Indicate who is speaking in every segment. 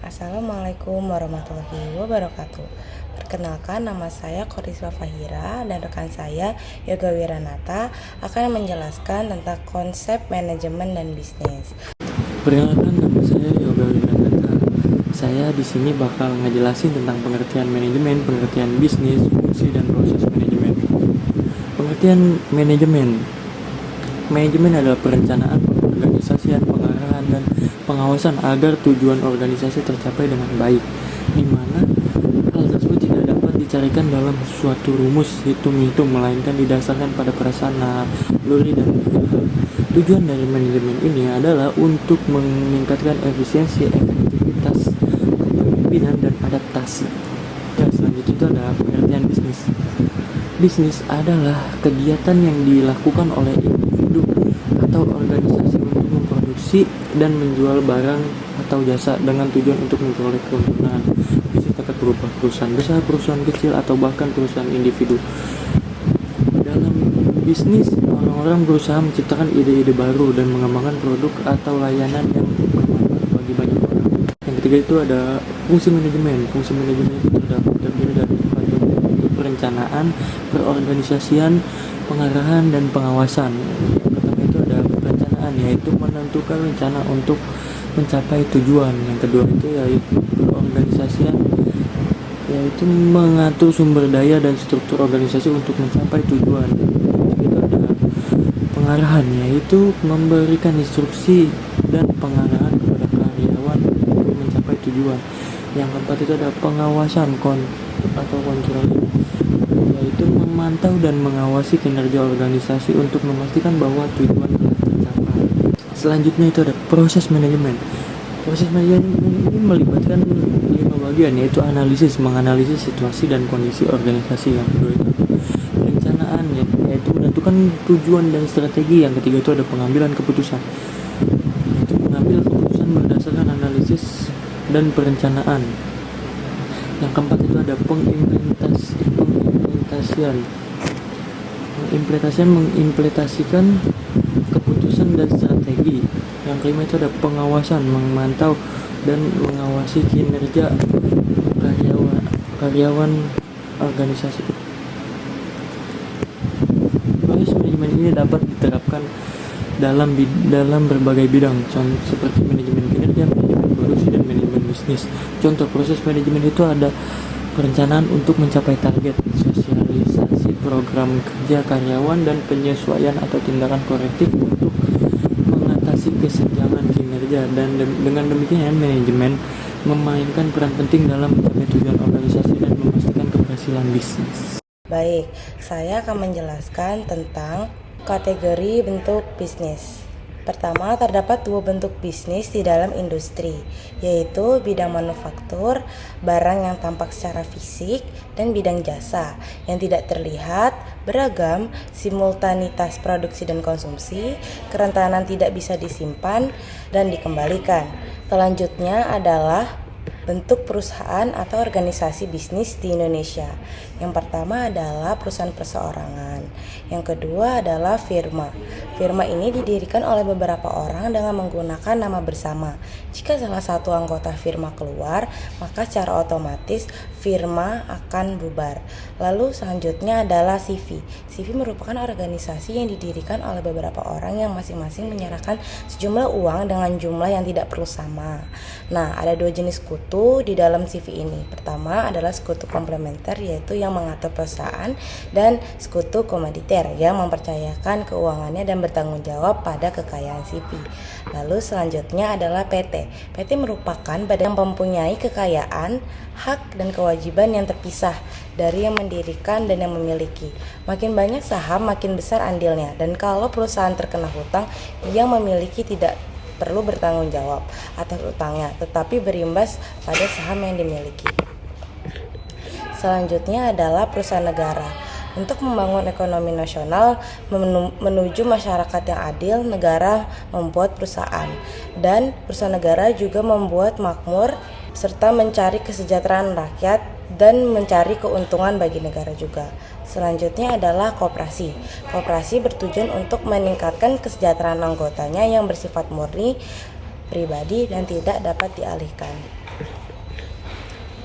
Speaker 1: Assalamualaikum warahmatullahi wabarakatuh. Perkenalkan, nama saya Koriswa Fahira dan rekan saya Yoga Wiranata akan menjelaskan tentang konsep manajemen dan bisnis.
Speaker 2: Perkenalkan, nama saya Yoga Wiranata. Saya di sini bakal ngejelasin tentang pengertian manajemen, pengertian bisnis, fungsi dan proses manajemen. Pengertian manajemen. Manajemen adalah perencanaan, pengorganisasian, pengarahan, dan pengawasan agar tujuan organisasi tercapai dengan baik, di mana hal tersebut tidak dapat dicarikan dalam suatu rumus hitung-hitung, melainkan didasarkan pada perasaan, naluri, dan ilham. Tujuan dari manajemen ini adalah untuk meningkatkan efisiensi, efektivitas, kepemimpinan, dan adaptasi. Selanjutnya itu ada pengertian bisnis. Bisnis adalah kegiatan yang dilakukan oleh individu atau organisasi untuk memproduksi dan menjual barang atau jasa dengan tujuan untuk memperoleh keuntungan. Bisnis dapat berupa perusahaan besar, perusahaan kecil, atau bahkan perusahaan individu. Dalam bisnis, orang-orang berusaha menciptakan ide-ide baru dan mengembangkan produk atau layanan yang bermanfaat bagi banyak orang. Yang ketiga itu ada fungsi manajemen. Fungsi manajemen itu terdiri dari empat bagian, yaitu perencanaan, perorganisasian, pengarahan, dan pengawasan. Yang pertama itu ada perencanaan, yaitu menentukan rencana untuk mencapai tujuan. Yang kedua itu yaitu perorganisasian, yaitu mengatur sumber daya dan struktur organisasi untuk mencapai tujuan. Yang ketiga itu ada pengarahan, yaitu memberikan instruksi dan pengarahan kepada karyawan untuk mencapai tujuan. Yang keempat itu ada pengawasan atau controlling, yaitu memantau dan mengawasi kinerja organisasi untuk memastikan bahwa tujuan telah tercapai. Selanjutnya itu ada proses manajemen. Proses manajemen ini melibatkan 5 bagian, yaitu analisis, menganalisis situasi dan kondisi organisasi. Yang kedua itu perencanaan, yaitu menentukan tujuan dan strategi. Yang ketiga itu ada pengambilan keputusan, yaitu mengambil keputusan berdasarkan analisis dan perencanaan. Yang keempat itu ada mengimplementasikan keputusan dan strategi. Yang kelima itu ada pengawasan, memantau dan mengawasi kinerja karyawan organisasi. Proses manajemen ini dapat diterapkan dalam berbagai bidang, seperti manajemen kinerja, manajemen produksi, dan manajemen bisnis. Contoh proses manajemen itu ada perencanaan untuk mencapai target, sosialisasi program kerja karyawan, dan penyesuaian atau tindakan korektif untuk mengatasi kesenjangan kinerja. Dan dengan demikian, manajemen memainkan peran penting dalam mencapai tujuan organisasi dan memastikan keberhasilan bisnis.
Speaker 1: Baik, saya akan menjelaskan tentang kategori bentuk bisnis. Pertama, terdapat 2 bentuk bisnis di dalam industri, yaitu bidang manufaktur, barang yang tampak secara fisik, dan bidang jasa, yang tidak terlihat, beragam, simultanitas produksi dan konsumsi, kerentanan tidak bisa disimpan dan dikembalikan. Selanjutnya adalah bentuk perusahaan atau organisasi bisnis di Indonesia. Yang pertama adalah perusahaan perseorangan. Yang kedua adalah firma. Firma ini didirikan oleh beberapa orang dengan menggunakan nama bersama. Jika salah satu anggota firma keluar, maka secara otomatis firma akan bubar. Lalu selanjutnya adalah CV. CV merupakan organisasi yang didirikan oleh beberapa orang yang masing-masing menyerahkan sejumlah uang dengan jumlah yang tidak perlu sama. Nah, ada 2 jenis sekutu di dalam CV ini. Pertama adalah sekutu komplementer, yaitu yang mengatur perusahaan, dan sekutu komoditer yang mempercayakan keuangannya dan bertanggung jawab pada kekayaan CV. Lalu selanjutnya adalah PT. PT merupakan badan yang mempunyai kekayaan, hak, dan kewajiban yang terpisah dari yang mendirikan dan yang memiliki. Makin banyak saham, makin besar andilnya. Dan kalau perusahaan terkena hutang, yang memiliki tidak perlu bertanggung jawab atas utangnya, tetapi berimbas pada saham yang dimiliki. Selanjutnya adalah perusahaan negara. Untuk membangun ekonomi nasional menuju masyarakat yang adil, negara membuat perusahaan, dan perusahaan negara juga membuat makmur serta mencari kesejahteraan rakyat dan mencari keuntungan bagi negara juga. Selanjutnya adalah koperasi. Koperasi bertujuan untuk meningkatkan kesejahteraan anggotanya yang bersifat murni, pribadi, dan tidak dapat dialihkan.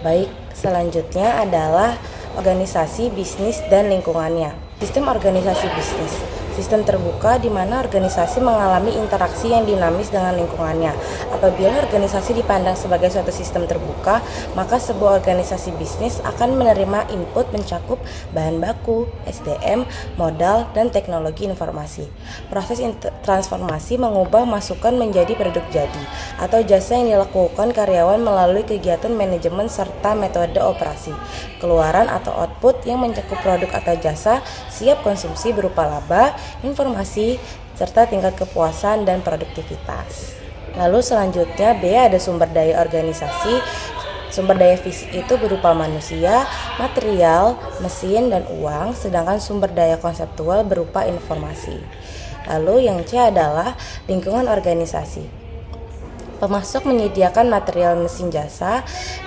Speaker 1: Baik, selanjutnya adalah organisasi bisnis dan lingkungannya. Sistem organisasi bisnis. Sistem terbuka di mana organisasi mengalami interaksi yang dinamis dengan lingkungannya. Apabila organisasi dipandang sebagai suatu sistem terbuka, maka sebuah organisasi bisnis akan menerima input mencakup bahan baku, SDM, modal, dan teknologi informasi. Proses transformasi mengubah masukan menjadi produk jadi atau jasa yang dilakukan karyawan melalui kegiatan manajemen serta metode operasi. Keluaran atau output yang mencakup produk atau jasa siap konsumsi berupa laba, informasi, serta tingkat kepuasan dan produktivitas. Lalu selanjutnya B ada sumber daya organisasi. Sumber daya fisik itu berupa manusia, material, mesin, dan uang, sedangkan sumber daya konseptual berupa informasi. Lalu yang C adalah lingkungan organisasi. Pemasok menyediakan material mesin jasa,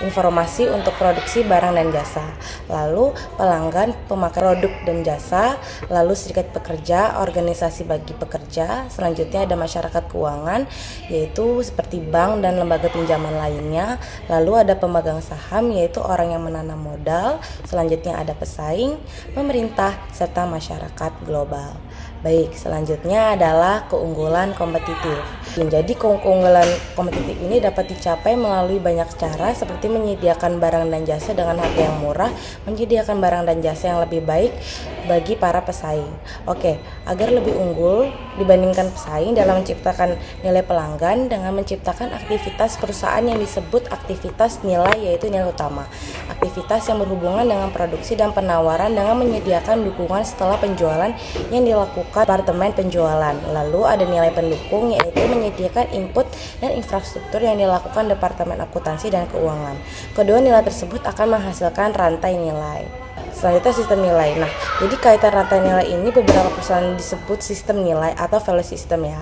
Speaker 1: informasi untuk produksi barang dan jasa. Lalu pelanggan pemakai produk dan jasa, lalu serikat pekerja, organisasi bagi pekerja. Selanjutnya ada masyarakat keuangan, yaitu seperti bank dan lembaga pinjaman lainnya. Lalu ada pemegang saham, yaitu orang yang menanam modal. Selanjutnya ada pesaing, pemerintah, serta masyarakat global. Baik, selanjutnya adalah keunggulan kompetitif. Jadi keunggulan kompetitif ini dapat dicapai melalui banyak cara seperti menyediakan barang dan jasa dengan harga yang murah, menyediakan barang dan jasa yang lebih baik bagi para pesaing. Oke, agar lebih unggul dibandingkan pesaing dalam menciptakan nilai pelanggan dengan menciptakan aktivitas perusahaan yang disebut aktivitas nilai, yaitu nilai utama. Aktivitas yang berhubungan dengan produksi dan penawaran dengan menyediakan dukungan setelah penjualan yang dilakukan departemen penjualan. Lalu ada nilai pendukung, yaitu menyediakan input dan infrastruktur yang dilakukan departemen akuntansi dan keuangan. Kedua nilai tersebut akan menghasilkan rantai nilai. Selanjutnya sistem nilai. Nah, jadi kaitan rantai nilai ini beberapa perusahaan disebut sistem nilai atau value system ya.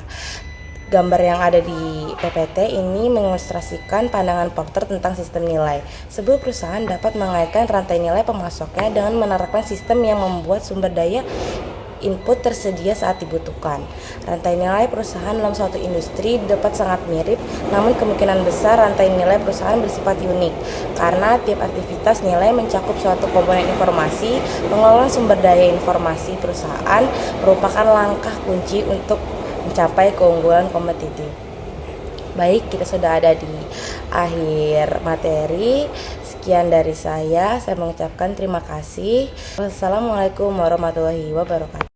Speaker 1: Gambar yang ada di PPT ini mengilustrasikan pandangan Porter tentang sistem nilai. Sebuah perusahaan dapat mengaitkan rantai nilai pemasoknya dengan menerapkan sistem yang membuat sumber daya input tersedia saat dibutuhkan. Rantai nilai perusahaan dalam suatu industri dapat sangat mirip, namun kemungkinan besar rantai nilai perusahaan bersifat unik karena tiap aktivitas nilai mencakup suatu komponen informasi. Pengelolaan sumber daya informasi perusahaan merupakan langkah kunci untuk mencapai keunggulan kompetitif. Baik, kita sudah ada di akhir materi. Sekian dari saya mengucapkan terima kasih. Wassalamualaikum warahmatullahi wabarakatuh.